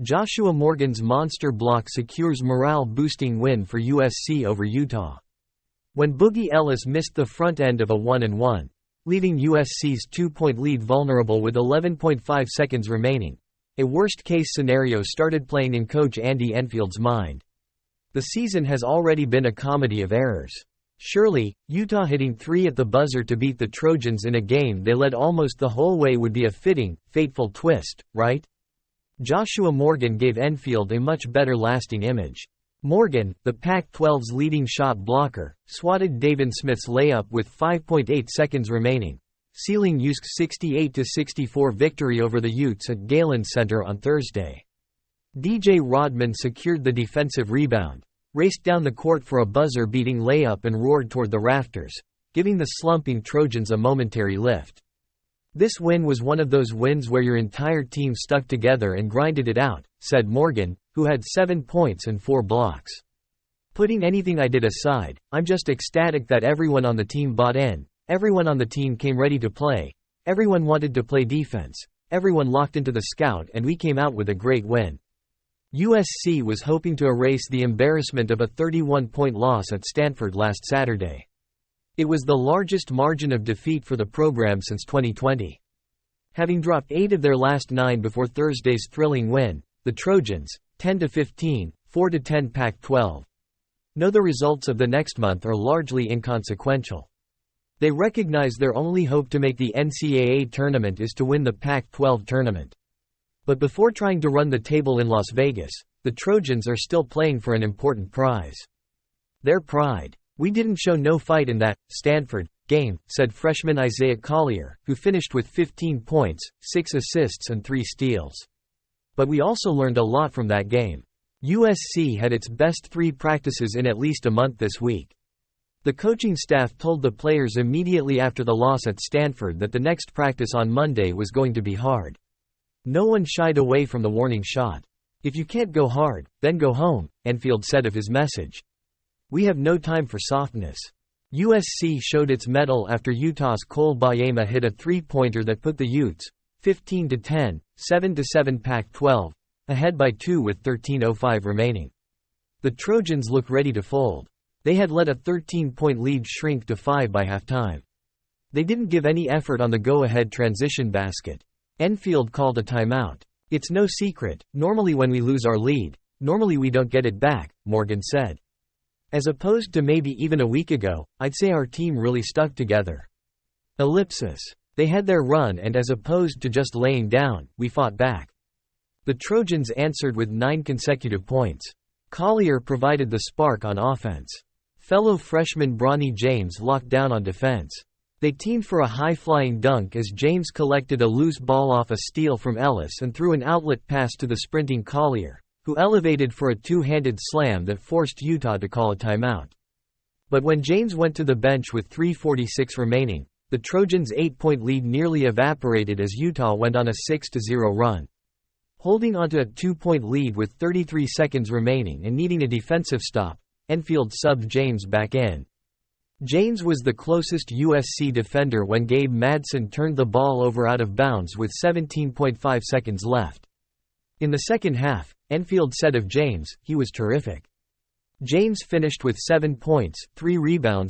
Joshua Morgan's monster block secures morale-boosting win for USC over Utah. When Boogie Ellis missed the front end of a 1-and-1, leaving USC's 2-point lead vulnerable with 11.5 seconds remaining, a worst-case scenario started playing in coach Andy Enfield's mind. The season has already been a comedy of errors. Surely, Utah hitting 3 at the buzzer to beat the Trojans in a game they led almost the whole way would be a fitting, fateful twist, right? Joshua Morgan gave Enfield a much better lasting image. Morgan, the Pac-12's leading shot blocker, swatted Davin Smith's layup with 5.8 seconds remaining, sealing USC's 68-64 victory over the Utes at Galen Center on Thursday. DJ Rodman secured the defensive rebound, raced down the court for a buzzer-beating layup and roared toward the rafters, giving the slumping Trojans a momentary lift. This win was one of those wins where your entire team stuck together and grinded it out, said Morgan, who had 7 points and 4 blocks. Putting anything I did aside, I'm just ecstatic that everyone on the team bought in, everyone on the team came ready to play, everyone wanted to play defense, everyone locked into the scout, and we came out with a great win. USC was hoping to erase the embarrassment of a 31-point loss at Stanford last Saturday. It was the largest margin of defeat for the program since 2020. Having dropped 8 of their last 9 before Thursday's thrilling win, the Trojans, 10-15, 4-10 Pac-12, know the results of the next month are largely inconsequential. They recognize their only hope to make the NCAA tournament is to win the Pac-12 tournament. But before trying to run the table in Las Vegas, the Trojans are still playing for an important prize. Their pride. We didn't show no fight in that Stanford game, said freshman Isaiah Collier, who finished with 15 points, 6 assists and 3 steals. But we also learned a lot from that game. USC had its best 3 practices in at least a month this week. The coaching staff told the players immediately after the loss at Stanford that the next practice on Monday was going to be hard. No one shied away from the warning shot. If you can't go hard, then go home, Enfield said of his message. We have no time for softness. USC showed its mettle after Utah's Cole Bayema hit a 3-pointer that put the Utes, 15-10, 7-7 Pac-12, ahead by 2 with 13:05 remaining. The Trojans looked ready to fold. They had let a 13-point lead shrink to 5 by halftime. They didn't give any effort on the go-ahead transition basket. Enfield called a timeout. It's no secret, normally when we lose our lead, normally we don't get it back, Morgan said. As opposed to maybe even a week ago, I'd say our team really stuck together. Ellipsis. They had their run, and as opposed to just laying down, we fought back. The Trojans answered with 9 consecutive points. Collier provided the spark on offense. Fellow freshman Bronny James locked down on defense. They teamed for a high-flying dunk as James collected a loose ball off a steal from Ellis and threw an outlet pass to the sprinting Collier, who elevated for a 2-handed slam that forced Utah to call a timeout. But when James went to the bench with 3:46 remaining, the Trojans' 8-point lead nearly evaporated as Utah went on a 6-0 run. Holding onto a 2-point lead with 33 seconds remaining and needing a defensive stop, Enfield subbed James back in. James was the closest USC defender when Gabe Madsen turned the ball over out of bounds with 17.5 seconds left. In the second half, Enfield said of James, he was terrific. James finished with 7 points, 3 rebounds,